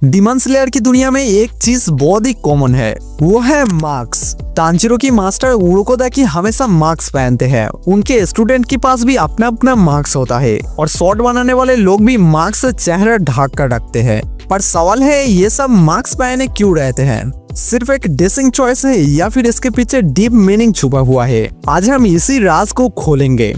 Demon slayer की दुनिया में एक चीज बहुत ही कॉमन है, वो है मार्क्स। तांजीरो की मास्टर उरोकोदाकी हमेशा मार्क्स पहनते हैं। उनके स्टूडेंट के पास भी अपना अपना मार्क्स होता है और शॉर्ट बनाने वाले लोग भी मार्क्स से चेहरा ढक कर रखते हैं। पर सवाल है, ये सब मार्क्स पहने क्यों रहते हैं? सिर्फ एक ड्रेसिंग चॉइस है या फिर इसके पीछे डीप मीनिंग छुपा हुआ है? आज हम इसी राज को खोलेंगे।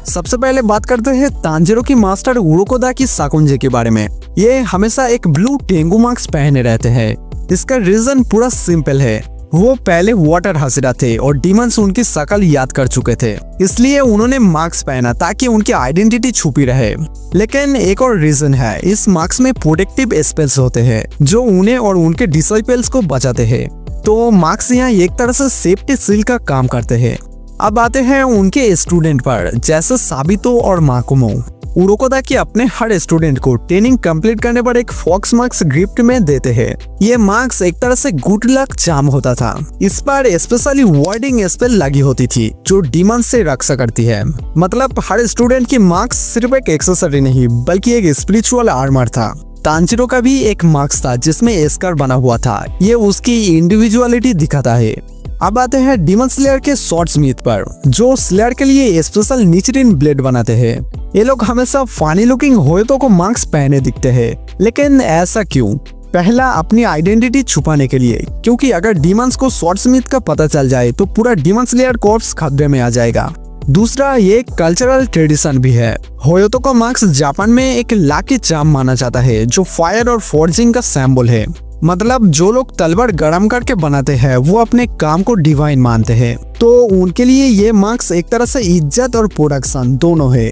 सबसे पहले बात करते हैं तांजीरो की मास्टर उरोकोदाकी साकुंजी के बारे में। ये हमेशा एक ब्लू टेंगु मार्क्स पहने रहते हैं। इसका रीजन पूरा सिंपल है। वो पहले वाटर हसीरा थे और डीमंस उनकी शकल याद कर चुके थे, इसलिए उन्होंने मार्क्स पहना ताकि उनकी आइडेंटिटी छुपी रहे। लेकिन एक और रीजन है, इस मार्क्स में प्रोटेक्टिव स्पेल्स होते हैं जो उन्हें और उनके डिसाइपल्स को बचाते हैं। तो मार्क्स यहाँ एक तरह से सेफ्टी सील का काम करते हैं। अब आते हैं उनके स्टूडेंट पर, जैसे साबितो और माकुमो। उरोकोदाकी अपने हर स्टूडेंट को ट्रेनिंग कंप्लीट करने पर एक फॉक्स मार्क्स गिफ्ट में देते हैं। ये मार्क्स एक तरह से गुड लक चार्म होता था। इस पर स्पेशली वार्डिंग स्पेल लगी होती थी जो डीमन से रक्षा करती है। मतलब हर स्टूडेंट की मार्क्स सिर्फ एक एक्सेसरी नहीं बल्कि एक स्पिरिचुअल आर्मर था। तांजीरो का भी एक मार्क्स था जिसमें एस्कर बना हुआ था। ये उसकी इंडिविजुअलिटी दिखाता है। अब आते हैं डीमन स्लेयर के स्वॉर्ड स्मिथ पर, जो स्लेयर के लिए स्पेशल निचरिन ब्लेड बनाते हैं। ये लोग हमेशा फानी लुकिंग होयतो को मार्क्स पहने दिखते हैं, लेकिन ऐसा क्यों? पहला, अपनी आइडेंटिटी छुपाने के लिए, क्योंकि अगर डीमंस को स्वॉर्ड स्मिथ का पता चल जाए तो पूरा डीमन स्लेयर कॉर्प्स खतरे में आ जाएगा। दूसरा, ये कल्चरल ट्रेडिशन भी है। होयोतो का मार्क्स जापान में एक लाकी चार्म माना जाता है जो फायर और फोर्जिंग का सिंबल है। मतलब जो लोग तलवार गरम करके बनाते हैं वो अपने काम को डिवाइन मानते हैं, तो उनके लिए ये मार्क्स एक तरह से इज्जत और प्रोडक्शन दोनों है।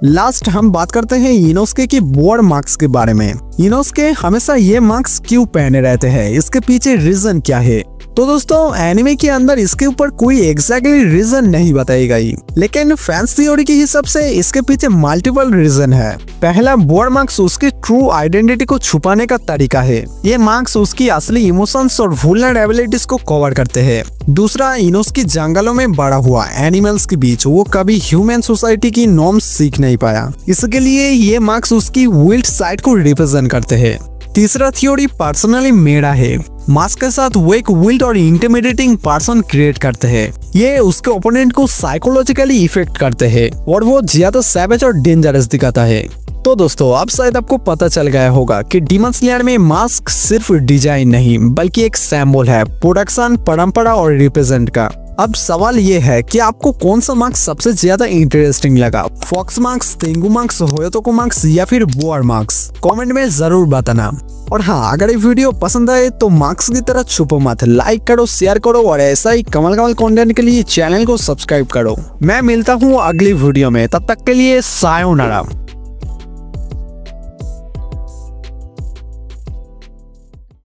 लास्ट हम बात करते हैं इनोस्के की बोर मार्क्स के बारे में। इनोस्के हमेशा ये मार्क्स क्यों पहने रहते हैं, इसके पीछे रीजन क्या है? तो दोस्तों, एनिमे के अंदर इसके ऊपर कोई एग्जैक्टली रीजन नहीं बताई गई, लेकिन फैंस थ्योरी के हिसाब से इसके पीछे मल्टीपल रीजन है। पहला, बोर मार्क्स उसकी ट्रू आइडेंटिटी को छुपाने का तरीका है। ये मार्क्स उसकी असली इमोशंस और वल्नरेबिलिटीज को कवर करते हैं। दूसरा, इनोस्के जंगलों में बड़ा हुआ, एनिमल्स के बीच, वो कभी ह्यूमन सोसाइटी की नॉर्म्स सीख नहीं पाया, इसके लिए ये मार्क्स उसकी विल्ड साइड को रिप्रेजेंट करते हैं। तीसरा थ्योरी पर्सनली मेरा है। मास्क के साथ वो एक विल्ड और इंटिमिडेटिंग पर्सन क्रिएट करते हैं। ये उसके ओपोनेंट को साइकोलॉजिकली इफेक्ट करते हैं और वो ज्यादा सैवेज और डेंजरस दिखाता है। तो दोस्तों, अब शायद आपको पता चल गया होगा कि डीमन स्लेयर में मास्क सिर्फ डिजाइन नहीं बल्कि एक सिंबल है प्रोडक्शन, परंपरा और रिप्रेजेंट का। अब सवाल ये है कि आपको कौन सा मार्क्स सबसे ज्यादा इंटरेस्टिंग लगा? फॉक्स मार्क्स, तेंगु मार्क्स, होयोतो मार्क्स या फिर बोर मार्क्स? कमेंट में जरूर बताना। और हाँ, अगर ये वीडियो पसंद आए तो मार्क्स की तरह छुपो मत, लाइक करो, शेयर करो और ऐसा ही कमल कमल कंटेंट के लिए चैनल को सब्सक्राइब करो। मैं मिलता हूँ अगली वीडियो में, तब तक के लिए सायोनारा।